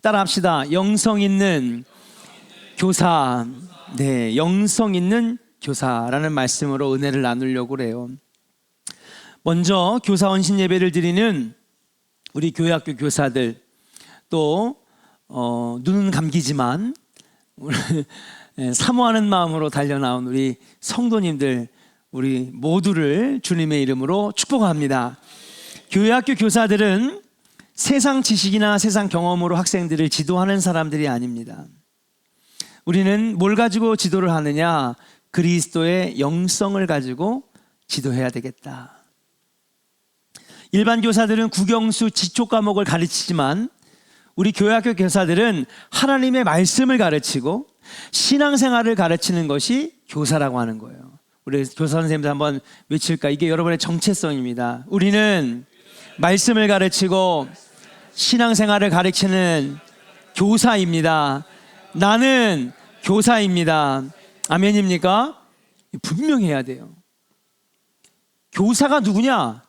따라합시다. 영성 있는 교사. 네, 영성 있는 교사라는 말씀으로 은혜를 나누려고 그래요. 먼저 교사 헌신 예배를 드리는 우리 교회학교 교사들, 또 눈은 감기지만 사모하는 마음으로 달려나온 우리 성도님들, 우리 모두를 주님의 이름으로 축복합니다. 교회학교 교사들은 세상 지식이나 세상 경험으로 학생들을 지도하는 사람들이 아닙니다. 우리는 뭘 가지고 지도를 하느냐? 그리스도의 영성을 가지고 지도해야 되겠다. 일반 교사들은 국영수 지초 과목을 가르치지만 우리 교회학교 교사들은 하나님의 말씀을 가르치고 신앙생활을 가르치는 것이 교사라고 하는 거예요. 우리 교사 선생님들 한번 외칠까? 이게 여러분의 정체성입니다. 우리는 말씀을 가르치고 신앙생활을 가르치는 교사입니다. 나는 교사입니다. 아멘입니까? 분명히 해야 돼요. 교사가 누구냐?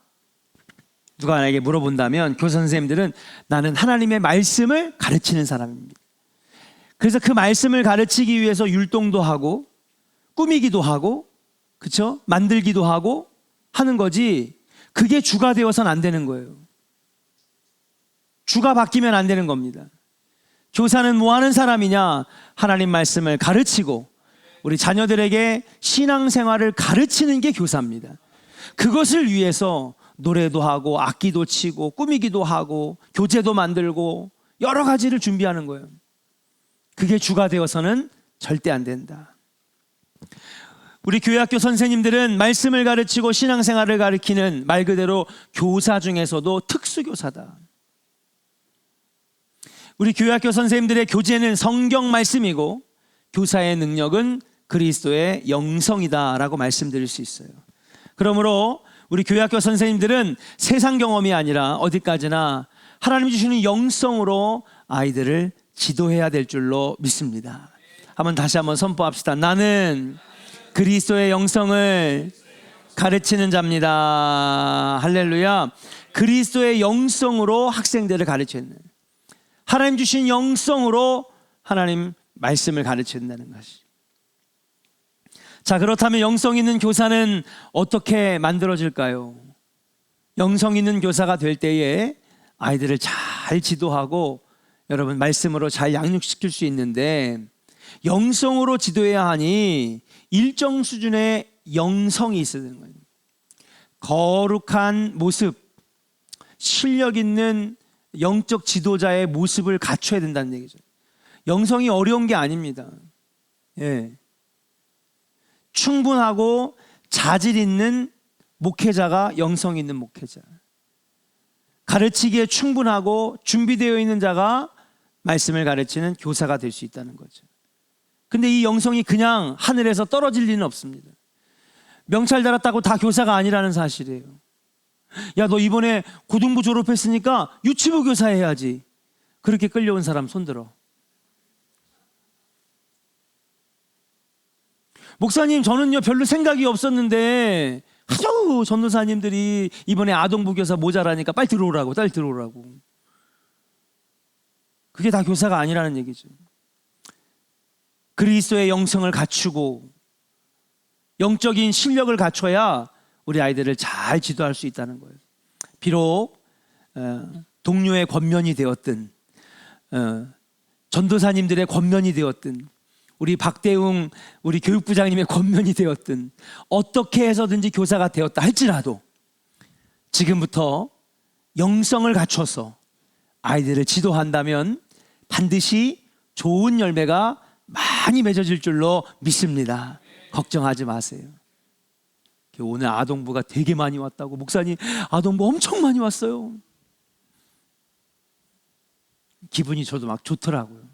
누가 나에게 물어본다면 교사 선생님들은 나는 하나님의 말씀을 가르치는 사람입니다. 그래서 그 말씀을 가르치기 위해서 율동도 하고 꾸미기도 하고, 그렇죠? 만들기도 하고 하는 거지, 그게 주가 되어서는 안 되는 거예요. 주가 바뀌면 안 되는 겁니다. 교사는 뭐 하는 사람이냐? 하나님 말씀을 가르치고 우리 자녀들에게 신앙생활을 가르치는 게 교사입니다. 그것을 위해서 노래도 하고 악기도 치고 꾸미기도 하고 교재도 만들고 여러 가지를 준비하는 거예요. 그게 주가 되어서는 절대 안 된다. 우리 교회학교 선생님들은 말씀을 가르치고 신앙생활을 가르치는 말 그대로 교사 중에서도 특수교사다. 우리 교회학교 선생님들의 교재는 성경 말씀이고 교사의 능력은 그리스도의 영성이다라고 말씀드릴 수 있어요. 그러므로 우리 교회학교 선생님들은 세상 경험이 아니라 어디까지나 하나님 주시는 영성으로 아이들을 지도해야 될 줄로 믿습니다. 다시 한번 선포합시다. 나는 그리스도의 영성을 가르치는 자입니다. 할렐루야. 그리스도의 영성으로 학생들을 가르치는, 하나님 주신 영성으로 하나님 말씀을 가르친다는 것이. 자, 그렇다면 영성 있는 교사는 어떻게 만들어질까요? 영성 있는 교사가 될 때에 아이들을 잘 지도하고 여러분 말씀으로 잘 양육시킬 수 있는데, 영성으로 지도해야 하니 일정 수준의 영성이 있어야 되는 거예요. 거룩한 모습, 실력 있는 영적 지도자의 모습을 갖춰야 된다는 얘기죠. 영성이 어려운 게 아닙니다. 예. 충분하고 자질 있는 목회자가 영성 있는 목회자, 가르치기에 충분하고 준비되어 있는 자가 말씀을 가르치는 교사가 될 수 있다는 거죠. 근데 이 영성이 그냥 하늘에서 떨어질 리는 없습니다. 명찰 달았다고 다 교사가 아니라는 사실이에요. 야, 너 이번에 고등부 졸업했으니까 유치부 교사 해야지. 그렇게 끌려온 사람 손들어. 목사님, 저는요 별로 생각이 없었는데 하도 전도사님들이 이번에 아동부 교사 모자라니까 빨리 들어오라고. 그게 다 교사가 아니라는 얘기죠. 그리스도의 영성을 갖추고 영적인 실력을 갖춰야 우리 아이들을 잘 지도할 수 있다는 거예요. 비록 동료의 권면이 되었든 전도사님들의 권면이 되었든 우리 박대웅 우리 교육부장님의 권면이 되었든 어떻게 해서든지 교사가 되었다 할지라도 지금부터 영성을 갖춰서 아이들을 지도한다면 반드시 좋은 열매가 많이 맺어질 줄로 믿습니다. 걱정하지 마세요. 오늘 아동부가 되게 많이 왔다고. 목사님, 아동부 엄청 많이 왔어요. 기분이 저도 막 좋더라고요.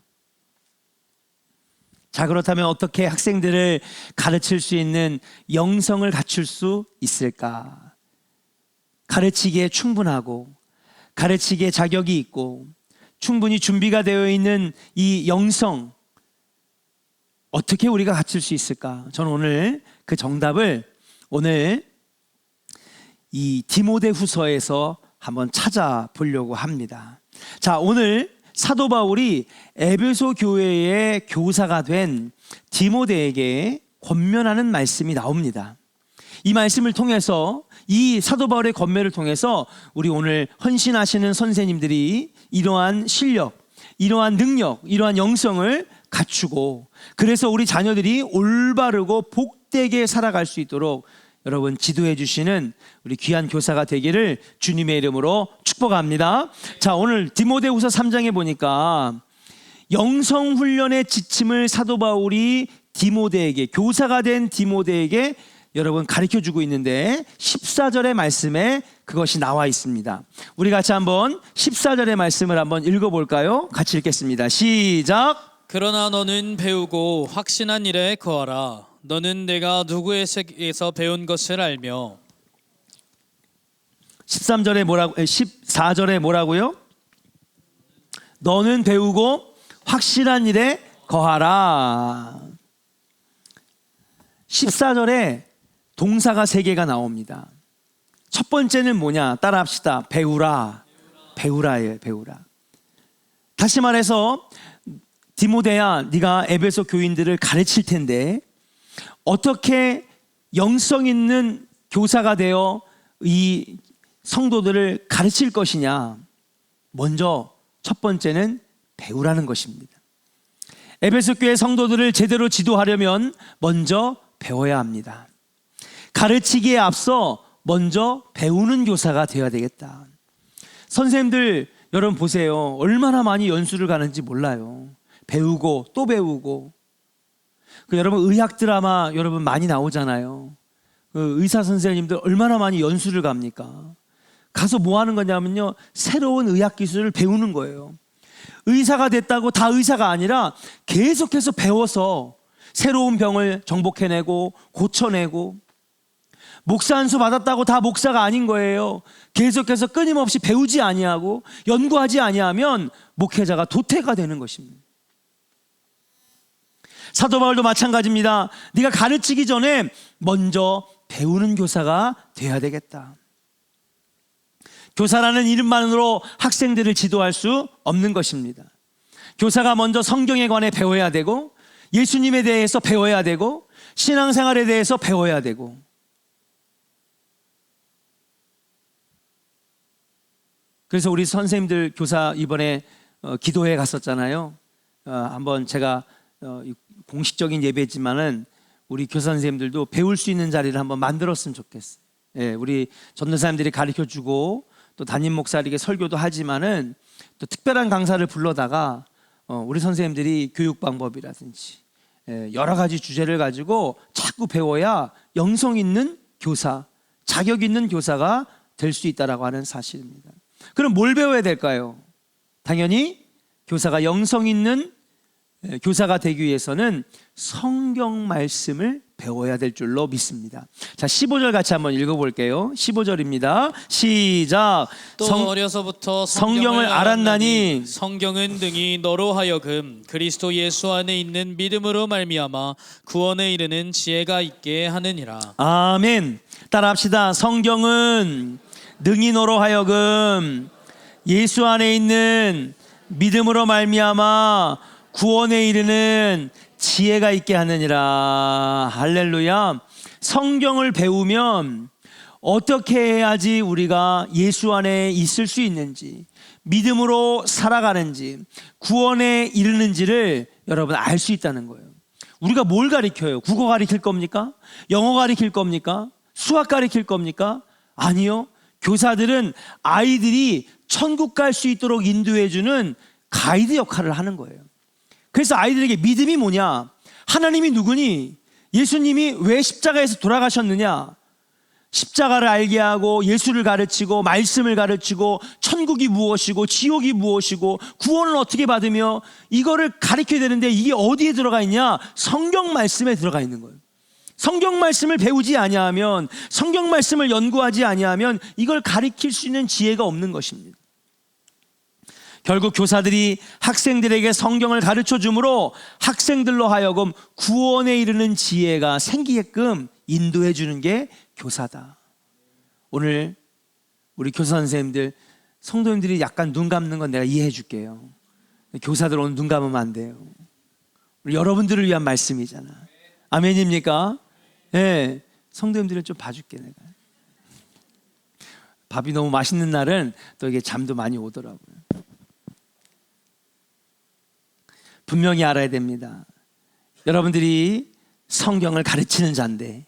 자, 그렇다면 어떻게 학생들을 가르칠 수 있는 영성을 갖출 수 있을까? 가르치기에 충분하고 가르치기에 자격이 있고 충분히 준비가 되어 있는 이 영성, 어떻게 우리가 갖출 수 있을까? 저는 오늘 그 정답을 오늘 이 디모데후서에서 한번 찾아보려고 합니다. 자, 오늘 사도 바울이 에베소 교회의 교사가 된 디모데에게 권면하는 말씀이 나옵니다. 이 말씀을 통해서, 이 사도 바울의 권면을 통해서 우리 오늘 헌신하시는 선생님들이 이러한 실력, 이러한 능력, 이러한 영성을 갖추고, 그래서 우리 자녀들이 올바르고 복되게 살아갈 수 있도록 여러분 지도해 주시는 우리 귀한 교사가 되기를 주님의 이름으로 축복합니다. 자, 오늘 디모데후서 3장에 보니까 영성훈련의 지침을 사도 바울이 디모데에게, 교사가 된 디모데에게 여러분 가르쳐주고 있는데 14절의 말씀에 그것이 나와 있습니다. 우리 같이 한번 14절의 말씀을 한번 읽어볼까요? 같이 읽겠습니다. 시작. 그러나 너는 배우고 확신한 일에 거하라. 너는 내가 누구에게서 배운 것을 알며. 14절에 뭐라고요? 너는 배우고 확실한 일에 거하라. 14절에 동사가 3개가 나옵니다. 첫 번째는 뭐냐? 따라합시다. 배우라. 배우라예요. 배우라. 다시 말해서 디모데야, 네가 에베소 교인들을 가르칠 텐데 어떻게 영성 있는 교사가 되어 이 성도들을 가르칠 것이냐? 먼저 첫 번째는 배우라는 것입니다. 에베소 교회 성도들을 제대로 지도하려면 먼저 배워야 합니다. 가르치기에 앞서 먼저 배우는 교사가 되어야 되겠다. 선생님들 여러분 보세요. 얼마나 많이 연수를 가는지 몰라요. 배우고 또 배우고. 여러분 의학 드라마 여러분 많이 나오잖아요. 의사 선생님들 얼마나 많이 연수를 갑니까? 가서 뭐 하는 거냐면요, 새로운 의학 기술을 배우는 거예요. 의사가 됐다고 다 의사가 아니라 계속해서 배워서 새로운 병을 정복해내고 고쳐내고. 목사 안수 받았다고 다 목사가 아닌 거예요. 계속해서 끊임없이 배우지 아니하고 연구하지 아니하면 목회자가 도태가 되는 것입니다. 사도 바울도 마찬가지입니다. 네가 가르치기 전에 먼저 배우는 교사가 돼야 되겠다. 교사라는 이름만으로 학생들을 지도할 수 없는 것입니다. 교사가 먼저 성경에 관해 배워야 되고, 예수님에 대해서 배워야 되고, 신앙생활에 대해서 배워야 되고. 그래서 우리 선생님들 교사 이번에 기도회 갔었잖아요. 한번 제가 공식적인 예배지만은 우리 교사 선생님들도 배울 수 있는 자리를 한번 만들었으면 좋겠어요. 예, 우리 전도사님들이 가르쳐주고 또 담임 목사에게 설교도 하지만은 또 특별한 강사를 불러다가 우리 선생님들이 교육 방법이라든지 여러 가지 주제를 가지고 자꾸 배워야 영성 있는 교사, 자격 있는 교사가 될 수 있다라고 하는 사실입니다. 그럼 뭘 배워야 될까요? 당연히 교사가 영성 있는 교사가 되기 위해서는 성경 말씀을 배워야 될 줄로 믿습니다. 자, 15절 같이 한번 읽어볼게요. 15절입니다. 시작. 또 어려서부터 성경을 알았나니 성경은 등이 너로 하여금 그리스도 예수 안에 있는 믿음으로 말미암아 구원에 이르는 지혜가 있게 하느니라. 아멘. 따라합시다. 성경은 능히 너로 하여금 예수 안에 있는 믿음으로 말미암아 구원에 이르는 지혜가 있게 하느니라. 할렐루야. 성경을 배우면 어떻게 해야지 우리가 예수 안에 있을 수 있는지, 믿음으로 살아가는지, 구원에 이르는지를 여러분 알 수 있다는 거예요. 우리가 뭘 가르쳐요? 국어 가르칠 겁니까? 영어 가르칠 겁니까? 수학 가르칠 겁니까? 아니요. 교사들은 아이들이 천국 갈 수 있도록 인도해주는 가이드 역할을 하는 거예요. 그래서 아이들에게 믿음이 뭐냐? 하나님이 누구니? 예수님이 왜 십자가에서 돌아가셨느냐? 십자가를 알게 하고 예수를 가르치고 말씀을 가르치고 천국이 무엇이고 지옥이 무엇이고 구원을 어떻게 받으며 이거를 가르쳐야 되는데 이게 어디에 들어가 있냐? 성경 말씀에 들어가 있는 거예요. 성경 말씀을 배우지 아니하면, 성경 말씀을 연구하지 아니하면 이걸 가르칠 수 있는 지혜가 없는 것입니다. 결국 교사들이 학생들에게 성경을 가르쳐 주므로 학생들로 하여금 구원에 이르는 지혜가 생기게끔 인도해 주는 게 교사다. 오늘 우리 교사 선생님들, 성도님들이 약간 눈 감는 건 내가 이해해 줄게요. 교사들 오늘 눈 감으면 안 돼요. 우리 여러분들을 위한 말씀이잖아. 아멘입니까? 네, 성도님들은 좀 봐줄게 내가. 밥이 너무 맛있는 날은 또 이게 잠도 많이 오더라고요. 분명히 알아야 됩니다. 여러분들이 성경을 가르치는 자인데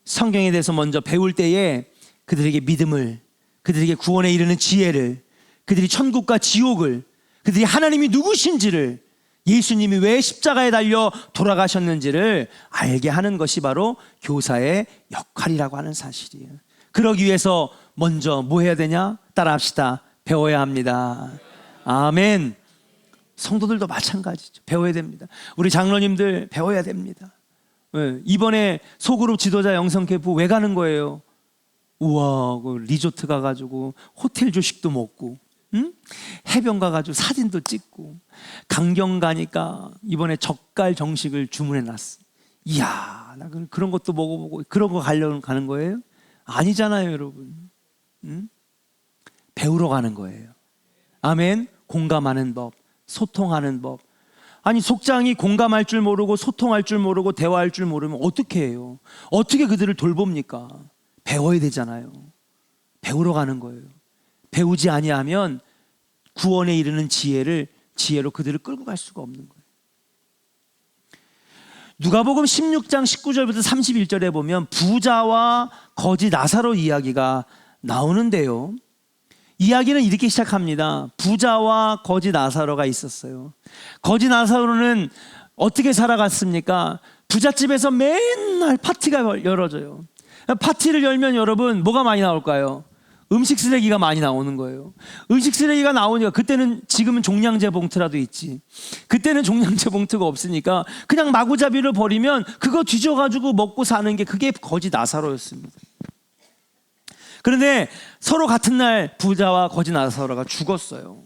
성경에 대해서 먼저 배울 때에 그들에게 믿음을, 그들에게 구원에 이르는 지혜를, 그들이 천국과 지옥을, 그들이 하나님이 누구신지를, 예수님이 왜 십자가에 달려 돌아가셨는지를 알게 하는 것이 바로 교사의 역할이라고 하는 사실이에요. 그러기 위해서 먼저 뭐 해야 되냐? 따라합시다. 배워야 합니다. 아멘. 성도들도 마찬가지죠. 배워야 됩니다. 우리 장로님들 배워야 됩니다. 이번에 소그룹 지도자 영성 캠프 왜 가는 거예요? 우와, 그 리조트 가가지고 호텔 조식도 먹고, 응? 해변 가가지고 사진도 찍고, 강경 가니까 이번에 젓갈 정식을 주문해 놨어. 이야, 나 그런 것도 먹어보고 그런 거 가려고 가는 거예요? 아니잖아요, 여러분. 응? 배우러 가는 거예요. 아멘. 공감하는 법, 소통하는 법. 아니, 속장이 공감할 줄 모르고 소통할 줄 모르고 대화할 줄 모르면 어떻게 해요? 어떻게 그들을 돌봅니까? 배워야 되잖아요. 배우러 가는 거예요. 배우지 아니하면 구원에 이르는 지혜로 그들을 끌고 갈 수가 없는 거예요. 누가복음 16장 19절부터 31절에 보면 부자와 거지 나사로 이야기가 나오는데요, 이야기는 이렇게 시작합니다. 부자와 거지 나사로가 있었어요. 거지 나사로는 어떻게 살아갔습니까? 부잣집에서 맨날 파티가 열어져요. 파티를 열면 여러분 뭐가 많이 나올까요? 음식 쓰레기가 많이 나오는 거예요. 음식 쓰레기가 나오니까, 그때는, 지금은 종량제 봉투라도 있지, 그때는 종량제 봉투가 없으니까 그냥 마구잡이를 버리면 그거 뒤져가지고 먹고 사는 게, 그게 거지 나사로였습니다. 그런데 서로 같은 날 부자와 거지 나사로가 죽었어요.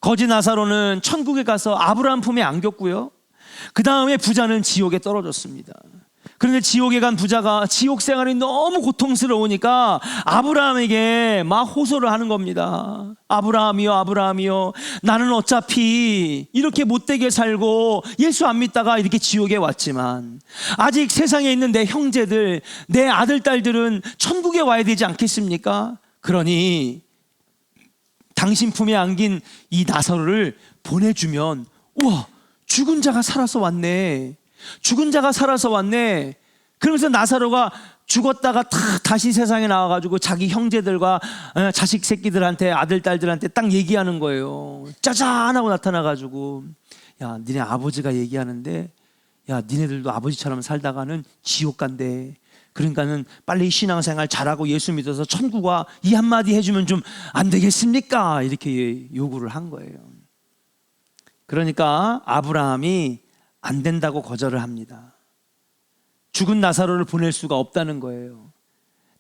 거지 나사로는 천국에 가서 아브라함 품에 안겼고요, 그 다음에 부자는 지옥에 떨어졌습니다. 그런데 지옥에 간 부자가 지옥 생활이 너무 고통스러우니까 아브라함에게 막 호소를 하는 겁니다. 아브라함이요, 아브라함이요, 나는 어차피 이렇게 못되게 살고 예수 안 믿다가 이렇게 지옥에 왔지만 아직 세상에 있는 내 형제들, 내 아들, 딸들은 천국에 와야 되지 않겠습니까? 그러니 당신 품에 안긴 이 나사로를 보내주면, 우와, 죽은 자가 살아서 왔네, 죽은 자가 살아서 왔네. 그러면서 나사로가 죽었다가 다시 세상에 나와가지고 자기 형제들과 자식 새끼들한테, 아들 딸들한테 딱 얘기하는 거예요. 짜잔 하고 나타나가지고, 야, 니네 아버지가 얘기하는데, 야, 니네들도 아버지처럼 살다가는 지옥 간대. 그러니까는 빨리 신앙생활 잘하고 예수 믿어서 천국 와, 이 한마디 해주면 좀 안 되겠습니까? 이렇게 요구를 한 거예요. 그러니까 아브라함이 안 된다고 거절을 합니다. 죽은 나사로를 보낼 수가 없다는 거예요.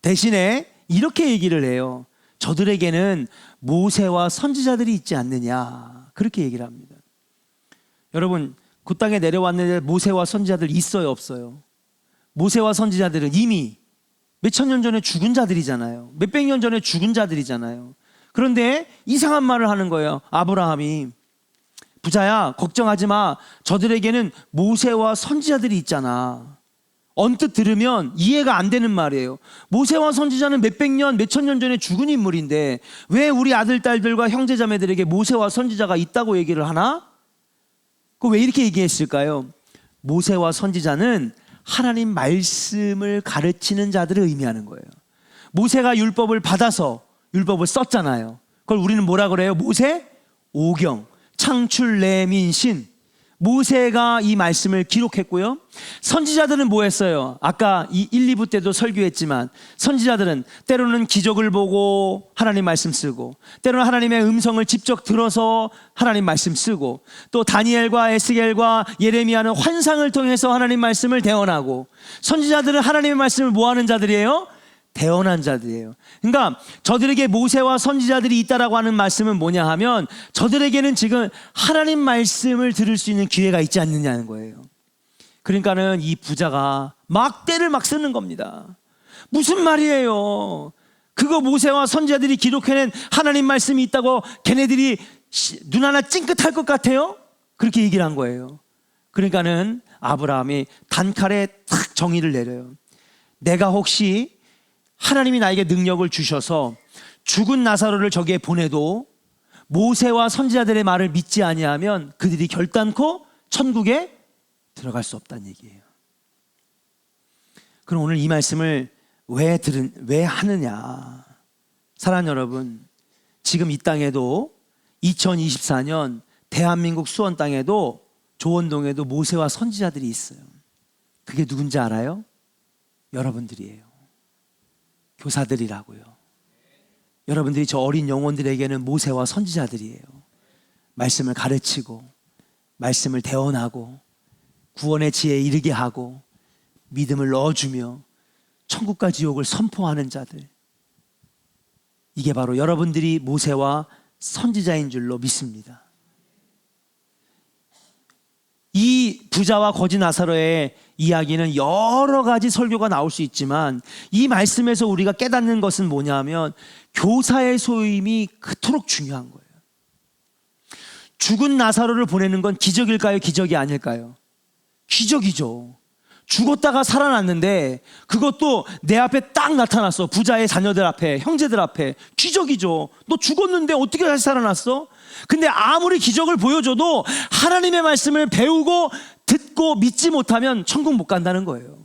대신에 이렇게 얘기를 해요. 저들에게는 모세와 선지자들이 있지 않느냐, 그렇게 얘기를 합니다. 여러분, 그 땅에 내려왔는데 모세와 선지자들 있어요, 없어요? 모세와 선지자들은 이미 몇천 년 전에 죽은 자들이잖아요. 몇백 년 전에 죽은 자들이잖아요. 그런데 이상한 말을 하는 거예요. 아브라함이, 부자야, 걱정하지 마, 저들에게는 모세와 선지자들이 있잖아. 언뜻 들으면 이해가 안 되는 말이에요. 모세와 선지자는 몇백 년, 몇천 년 전에 죽은 인물인데 왜 우리 아들, 딸들과 형제 자매들에게 모세와 선지자가 있다고 얘기를 하나? 왜 이렇게 얘기했을까요? 모세와 선지자는 하나님 말씀을 가르치는 자들을 의미하는 거예요. 모세가 율법을 받아서 율법을 썼잖아요. 그걸 우리는 뭐라 그래요? 모세 오경, 창출, 레민, 신. 모세가 이 말씀을 기록했고요, 선지자들은 뭐 했어요? 아까 이 1, 2부 때도 설교했지만 선지자들은 때로는 기적을 보고 하나님 말씀 쓰고, 때로는 하나님의 음성을 직접 들어서 하나님 말씀 쓰고, 또 다니엘과 에스겔과 예레미야는 환상을 통해서 하나님 말씀을 대언하고, 선지자들은 하나님의 말씀을 뭐 하는 자들이에요? 대언한 자들이에요. 그러니까 저들에게 모세와 선지자들이 있다라고 하는 말씀은 뭐냐 하면, 저들에게는 지금 하나님 말씀을 들을 수 있는 기회가 있지 않느냐는 거예요. 그러니까는 이 부자가 막 때를 막 쓰는 겁니다. 무슨 말이에요? 그거 모세와 선지자들이 기록해낸 하나님 말씀이 있다고 걔네들이 눈 하나 찡긋할 것 같아요? 그렇게 얘기를 한 거예요. 그러니까는 아브라함이 단칼에 탁 정의를 내려요. 내가 혹시 하나님이 나에게 능력을 주셔서 죽은 나사로를 저기에 보내도 모세와 선지자들의 말을 믿지 아니하면 그들이 결단코 천국에 들어갈 수 없다는 얘기예요. 그럼 오늘 이 말씀을 왜 하느냐? 사랑하는 여러분, 지금 이 땅에도 2024년 대한민국 수원 땅에도 조원동에도 모세와 선지자들이 있어요. 그게 누군지 알아요? 여러분들이에요. 교사들이라고요. 여러분들이 저 어린 영혼들에게는 모세와 선지자들이에요. 말씀을 가르치고 말씀을 대언하고 구원의 지혜에 이르게 하고 믿음을 넣어주며 천국과 지옥을 선포하는 자들, 이게 바로 여러분들이 모세와 선지자인 줄로 믿습니다. 이 부자와 거지 나사로의 이야기는 여러 가지 설교가 나올 수 있지만 이 말씀에서 우리가 깨닫는 것은 뭐냐면 교사의 소임이 그토록 중요한 거예요. 죽은 나사로를 보내는 건 기적일까요? 기적이 아닐까요? 기적이죠. 죽었다가 살아났는데 그것도 내 앞에 딱 나타났어. 부자의 자녀들 앞에, 형제들 앞에. 기적이죠. 너 죽었는데 어떻게 다시 살아났어? 근데 아무리 기적을 보여줘도 하나님의 말씀을 배우고 듣고 믿지 못하면 천국 못 간다는 거예요.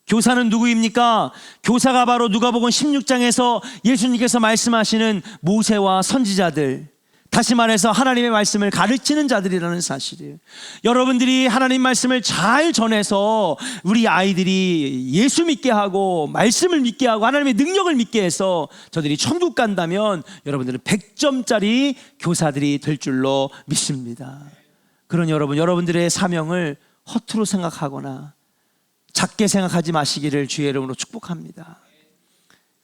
교사는 누구입니까? 교사가 바로 누가복음 16장에서 예수님께서 말씀하시는 모세와 선지자들, 다시 말해서 하나님의 말씀을 가르치는 자들이라는 사실이에요. 여러분들이 하나님 말씀을 잘 전해서 우리 아이들이 예수 믿게 하고 말씀을 믿게 하고 하나님의 능력을 믿게 해서 저들이 천국 간다면 여러분들은 100점짜리 교사들이 될 줄로 믿습니다. 그런 여러분들의 사명을 허투루 생각하거나 작게 생각하지 마시기를 주의 이름으로 축복합니다.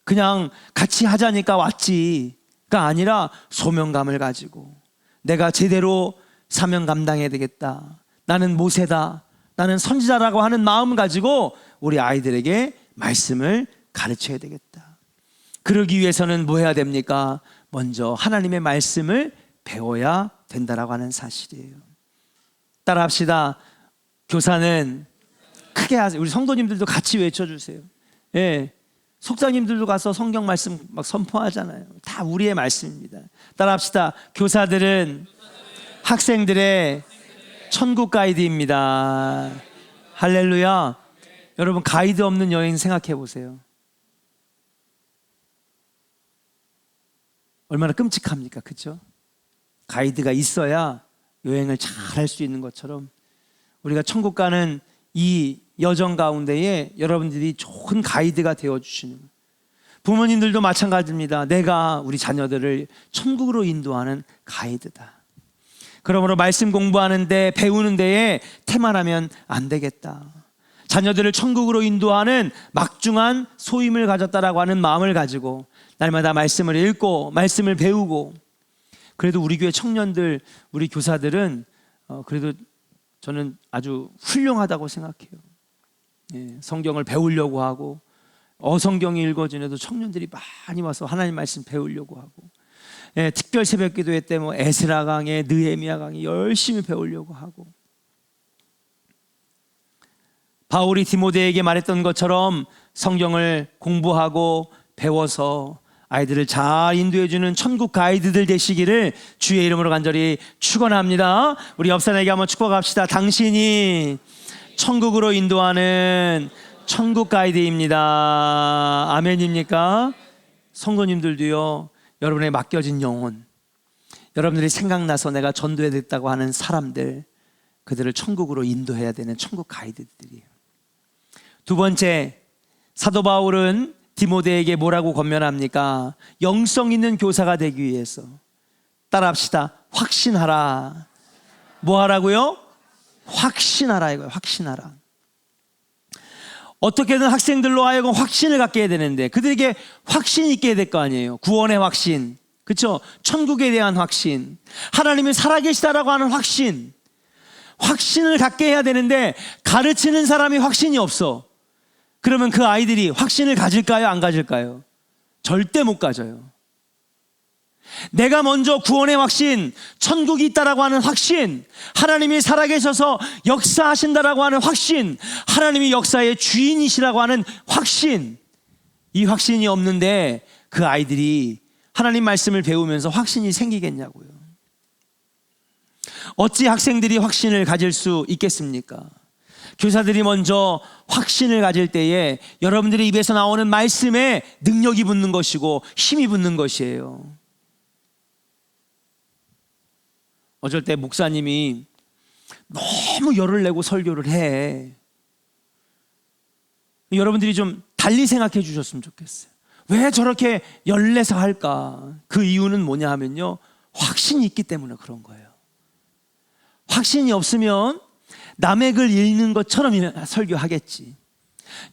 그냥 같이 하자니까 왔지가 아니라 소명감을 가지고 내가 제대로 사명 감당해야 되겠다, 나는 모세다, 나는 선지자라고 하는 마음을 가지고 우리 아이들에게 말씀을 가르쳐야 되겠다. 그러기 위해서는 뭐 해야 됩니까? 먼저 하나님의 말씀을 배워야 된다라고 하는 사실이에요. 따라합시다. 교사는 크게 하세요. 우리 성도님들도 같이 외쳐주세요. 예, 속사님들도 가서 성경 말씀 막 선포하잖아요. 다 우리의 말씀입니다. 따라합시다. 교사들은 학생들의 천국 가이드입니다. 할렐루야. 여러분, 가이드 없는 여행 생각해 보세요. 얼마나 끔찍합니까? 그렇죠? 가이드가 있어야 여행을 잘 할 수 있는 것처럼 우리가 천국 가는 이 여정 가운데에 여러분들이 좋은 가이드가 되어주시는, 부모님들도 마찬가지입니다. 내가 우리 자녀들을 천국으로 인도하는 가이드다. 그러므로 말씀 공부하는데 배우는 데에 태만하면 안 되겠다. 자녀들을 천국으로 인도하는 막중한 소임을 가졌다라고 하는 마음을 가지고 날마다 말씀을 읽고 말씀을 배우고, 그래도 우리 교회 청년들, 우리 교사들은 그래도 저는 아주 훌륭하다고 생각해요. 예, 성경을 배우려고 하고 어성경이 읽어지는데도 청년들이 많이 와서 하나님 말씀 배우려고 하고, 예, 특별 새벽 기도회 때 뭐 에스라 강의, 느헤미야 강의 열심히 배우려고 하고, 바울이 디모데에게 말했던 것처럼 성경을 공부하고 배워서 아이들을 잘 인도해주는 천국 가이드들 되시기를 주의 이름으로 간절히 축원합니다. 우리 옆 사람에게 한번 축복합시다. 당신이 천국으로 인도하는 천국 가이드입니다. 아멘입니까? 성도님들도요, 여러분의 맡겨진 영혼, 여러분들이 생각나서 내가 전도해야 됐다고 하는 사람들, 그들을 천국으로 인도해야 되는 천국 가이드들이에요. 두 번째, 사도 바울은 디모데에게 뭐라고 권면합니까? 영성 있는 교사가 되기 위해서, 따라합시다. 확신하라. 뭐 하라고요? 확신하라 이거예요. 확신하라. 어떻게든 학생들로 하여금 확신을 갖게 해야 되는데 그들에게 확신이 있게 해야 될 거 아니에요. 구원의 확신, 그렇죠? 천국에 대한 확신, 하나님이 살아계시다라고 하는 확신, 확신을 갖게 해야 되는데 가르치는 사람이 확신이 없어. 그러면 그 아이들이 확신을 가질까요? 안 가질까요? 절대 못 가져요. 내가 먼저 구원의 확신, 천국이 있다라고 하는 확신, 하나님이 살아계셔서 역사하신다라고 하는 확신, 하나님이 역사의 주인이시라고 하는 확신, 이 확신이 없는데 그 아이들이 하나님 말씀을 배우면서 확신이 생기겠냐고요. 어찌 학생들이 확신을 가질 수 있겠습니까? 교사들이 먼저 확신을 가질 때에 여러분들의 입에서 나오는 말씀에 능력이 붙는 것이고 힘이 붙는 것이에요. 어쩔 때 목사님이 너무 열을 내고 설교를 해. 여러분들이 좀 달리 생각해 주셨으면 좋겠어요. 왜 저렇게 열내서 할까? 그 이유는 뭐냐 하면요, 확신이 있기 때문에 그런 거예요. 확신이 없으면 남의 글 읽는 것처럼 설교하겠지.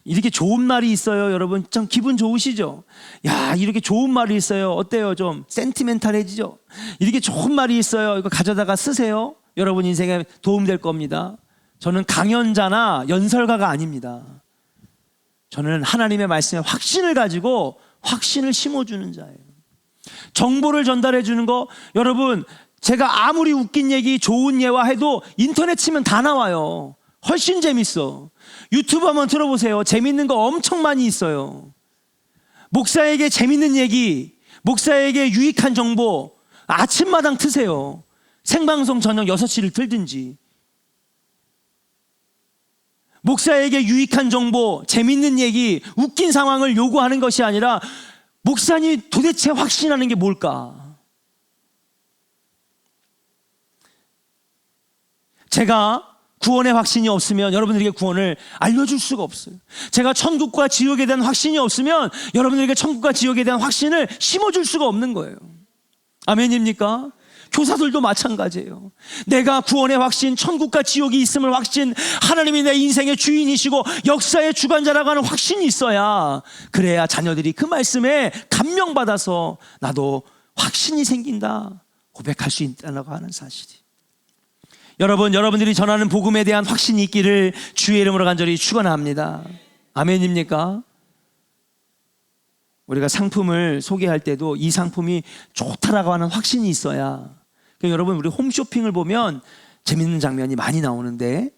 이렇게 좋은 말이 있어요. 여러분 참 기분 좋으시죠? 야, 이렇게 좋은 말이 있어요. 어때요? 좀 센티멘탈해지죠? 이렇게 좋은 말이 있어요. 이거 가져다가 쓰세요. 여러분 인생에 도움될 겁니다. 저는 강연자나 연설가가 아닙니다. 저는 하나님의 말씀에 확신을 가지고 확신을 심어주는 자예요. 정보를 전달해 주는 거, 여러분 제가 아무리 웃긴 얘기, 좋은 예화 해도 인터넷 치면 다 나와요. 훨씬 재밌어. 유튜브 한번 들어보세요. 재밌는 거 엄청 많이 있어요. 목사에게 재밌는 얘기, 목사에게 유익한 정보 아침마당 트세요. 생방송 저녁 6시를 틀든지. 목사에게 유익한 정보, 재밌는 얘기, 웃긴 상황을 요구하는 것이 아니라 목사님이 도대체 확신하는 게 뭘까? 제가 구원의 확신이 없으면 여러분들에게 구원을 알려줄 수가 없어요. 제가 천국과 지옥에 대한 확신이 없으면 여러분들에게 천국과 지옥에 대한 확신을 심어줄 수가 없는 거예요. 아멘입니까? 교사들도 마찬가지예요. 내가 구원의 확신, 천국과 지옥이 있음을 확신, 하나님이 내 인생의 주인이시고 역사의 주관자라고 하는 확신이 있어야, 그래야 자녀들이 그 말씀에 감명받아서 나도 확신이 생긴다 고백할 수 있다고 하는 사실이. 여러분들이 전하는 복음에 대한 확신이 있기를 주의 이름으로 간절히 축원합니다. 아멘입니까? 우리가 상품을 소개할 때도 이 상품이 좋다라고 하는 확신이 있어야. 그러니까 여러분, 우리 홈쇼핑을 보면 재밌는 장면이 많이 나오는데,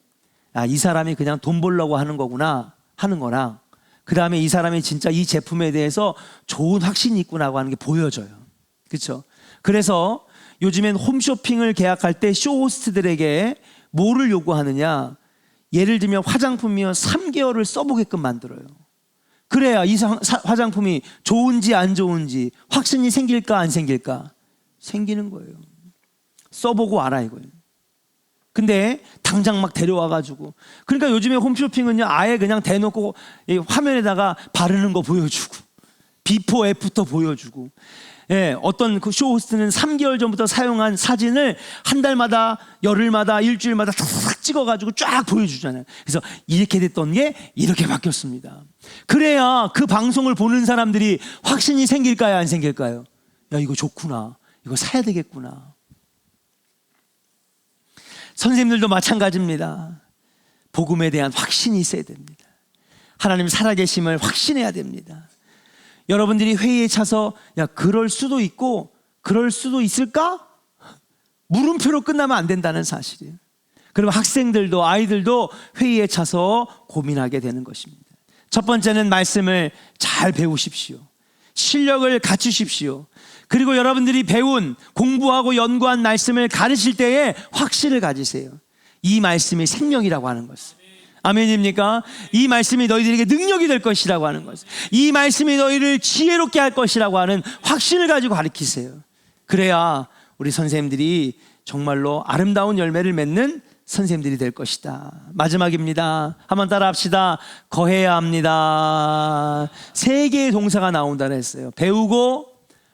아, 이 사람이 그냥 돈 벌려고 하는 거구나 하는 거랑, 그 다음에 이 사람이 진짜 이 제품에 대해서 좋은 확신이 있구나 하는 게 보여져요. 그렇죠? 그래서 요즘엔 홈쇼핑을 계약할 때 쇼호스트들에게 뭐를 요구하느냐, 예를 들면 화장품이면 3개월을 써보게끔 만들어요. 그래야 이 화장품이 좋은지 안 좋은지 확신이 생길까 안 생길까? 생기는 거예요. 써보고 알아 이거예요. 근데 당장 막 데려와가지고, 그러니까 요즘에 홈쇼핑은요, 아예 그냥 대놓고 이 화면에다가 바르는 거 보여주고, 비포 애프터 보여주고, 예, 어떤 그 쇼호스트는 3개월 전부터 사용한 사진을 한 달마다, 열흘마다, 일주일마다 탁 찍어가지고 쫙 보여주잖아요. 그래서 이렇게 됐던 게 이렇게 바뀌었습니다. 그래야 그 방송을 보는 사람들이 확신이 생길까요, 안 생길까요? 야, 이거 좋구나, 이거 사야 되겠구나. 선생님들도 마찬가지입니다. 복음에 대한 확신이 있어야 됩니다. 하나님 살아계심을 확신해야 됩니다. 여러분들이 회의에 차서 야, 그럴 수도 있고 그럴 수도 있을까? 물음표로 끝나면 안 된다는 사실이에요. 그러면 학생들도, 아이들도 회의에 차서 고민하게 되는 것입니다. 첫 번째는 말씀을 잘 배우십시오. 실력을 갖추십시오. 그리고 여러분들이 배운, 공부하고 연구한 말씀을 가르칠 때에 확신을 가지세요. 이 말씀이 생명이라고 하는 것을. 아멘입니까? 이 말씀이 너희들에게 능력이 될 것이라고 하는 것, 이 말씀이 너희를 지혜롭게 할 것이라고 하는 확신을 가지고 가르치세요. 그래야 우리 선생님들이 정말로 아름다운 열매를 맺는 선생님들이 될 것이다. 마지막입니다. 한번 따라 합시다. 거해야 합니다. 3개의 동사가 나온다고 했어요. 배우고,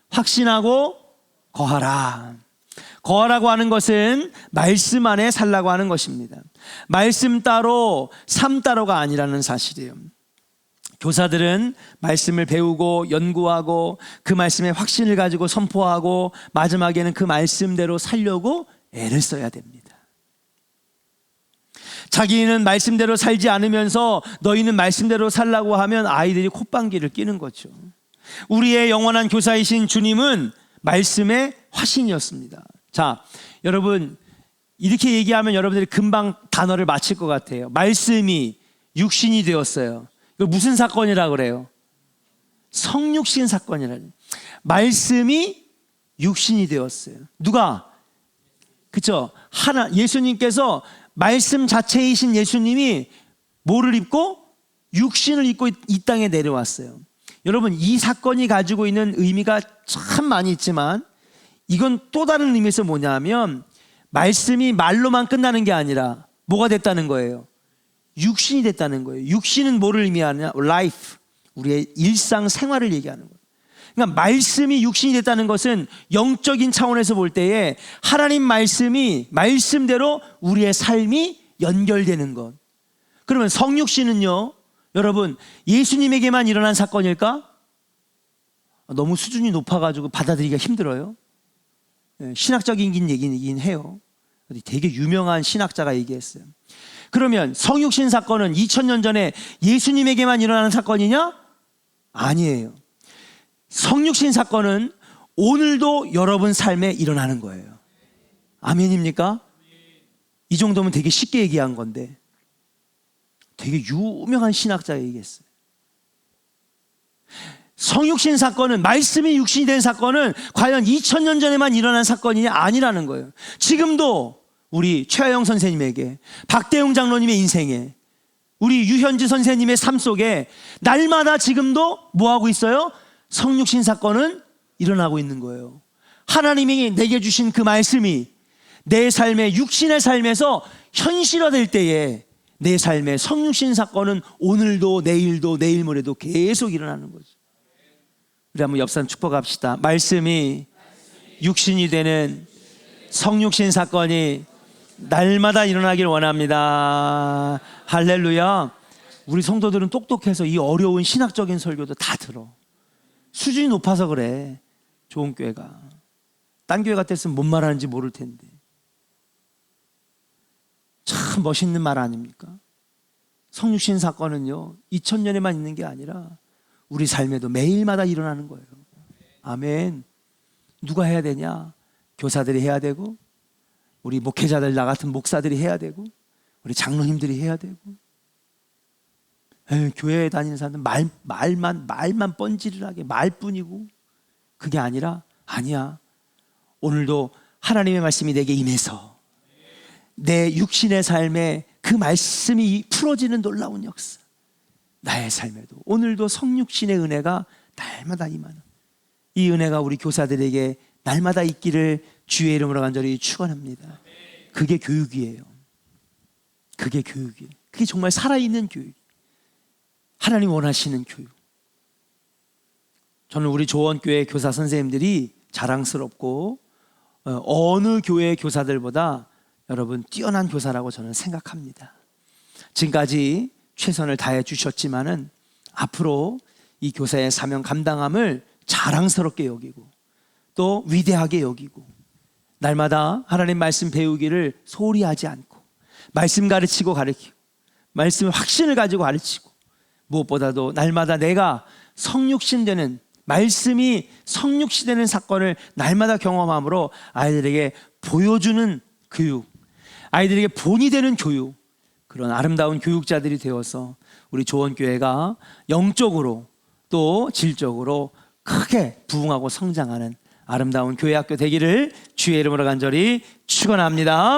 확신하고, 거하라. 거하라고 하는 것은 말씀 안에 살라고 하는 것입니다. 말씀 따로 삶 따로가 아니라는 사실이에요. 교사들은 말씀을 배우고 연구하고 그 말씀에 확신을 가지고 선포하고 마지막에는 그 말씀대로 살려고 애를 써야 됩니다. 자기는 말씀대로 살지 않으면서 너희는 말씀대로 살라고 하면 아이들이 콧방귀를 뀌는 거죠. 우리의 영원한 교사이신 주님은 말씀의 화신이었습니다. 자, 여러분 이렇게 얘기하면 여러분들이 금방 단어를 맞힐 것 같아요. 말씀이 육신이 되었어요. 이거 무슨 사건이라 그래요? 성육신 사건이라. 말씀이 육신이 되었어요. 누가? 그쵸? 예수님께서 말씀 자체이신 예수님이 뭐를 입고? 육신을 입고 이 땅에 내려왔어요. 여러분 이 사건이 가지고 있는 의미가 참 많이 있지만 이건 또 다른 의미에서 뭐냐면 말씀이 말로만 끝나는 게 아니라 뭐가 됐다는 거예요? 육신이 됐다는 거예요. 육신은 뭐를 의미하냐? life, 우리의 일상 생활을 얘기하는 거예요. 그러니까 말씀이 육신이 됐다는 것은 영적인 차원에서 볼 때에 하나님 말씀이 말씀대로 우리의 삶이 연결되는 것. 그러면 성육신은요, 여러분 예수님에게만 일어난 사건일까? 너무 수준이 높아가지고 받아들이기가 힘들어요. 신학적인 얘기긴 해요. 되게 유명한 신학자가 얘기했어요. 그러면 성육신 사건은 2000년 전에 예수님에게만 일어나는 사건이냐? 아니에요. 성육신 사건은 오늘도 여러분 삶에 일어나는 거예요. 아멘입니까? 이 정도면 되게 쉽게 얘기한 건데 되게 유명한 신학자가 얘기했어요. 성육신 사건은, 말씀이 육신이 된 사건은 과연 2000년 전에만 일어난 사건이냐? 아니라는 거예요. 지금도 우리 최하영 선생님에게, 박대웅 장로님의 인생에, 우리 유현주 선생님의 삶 속에 날마다 지금도 뭐하고 있어요? 성육신 사건은 일어나고 있는 거예요. 하나님이 내게 주신 그 말씀이 내 삶의 육신의 삶에서 현실화될 때에 내 삶의 성육신 사건은 오늘도 내일도 내일 모레도 계속 일어나는 거죠. 우리 한번 옆 사람 축복합시다. 말씀이 육신이 되는 성육신 사건이 날마다 일어나길 원합니다. 할렐루야. 우리 성도들은 똑똑해서 이 어려운 신학적인 설교도 다 들어. 수준이 높아서 그래. 좋은 교회가. 딴 교회 같았으면 뭔 말하는지 모를 텐데. 참 멋있는 말 아닙니까? 성육신 사건은요 2000년에만 있는 게 아니라 우리 삶에도 매일마다 일어나는 거예요. 아멘. 누가 해야 되냐? 교사들이 해야 되고, 우리 목회자들 나 같은 목사들이 해야 되고, 우리 장로님들이 해야 되고. 교회에 다니는 사람들 말만 뻔질하게 말뿐이고, 그게 아니라 아니야. 오늘도 하나님의 말씀이 내게 임해서 내 육신의 삶에 그 말씀이 풀어지는 놀라운 역사, 나의 삶에도 오늘도 성육신의 은혜가 날마다 임하는 이 은혜가 우리 교사들에게 날마다 있기를 주의 이름으로 간절히 축원합니다. 그게 교육이에요. 그게 교육이에요. 그게 정말 살아있는 교육, 하나님 원하시는 교육. 저는 우리 조원교회 교사 선생님들이 자랑스럽고 어느 교회 교사들보다 여러분 뛰어난 교사라고 저는 생각합니다. 지금까지 최선을 다해 주셨지만은 앞으로 이 교사의 사명 감당함을 자랑스럽게 여기고 또 위대하게 여기고 날마다 하나님 말씀 배우기를 소홀히 하지 않고 말씀 가르치고 가르치고 말씀의 확신을 가지고 가르치고 무엇보다도 날마다 내가 성육신되는 말씀이 성육신되는 사건을 날마다 경험함으로 아이들에게 보여주는 교육, 아이들에게 본이 되는 교육, 그런 아름다운 교육자들이 되어서 우리 조원교회가 영적으로 또 질적으로 크게 부흥하고 성장하는 아름다운 교회학교 되기를 주의 이름으로 간절히 축원합니다.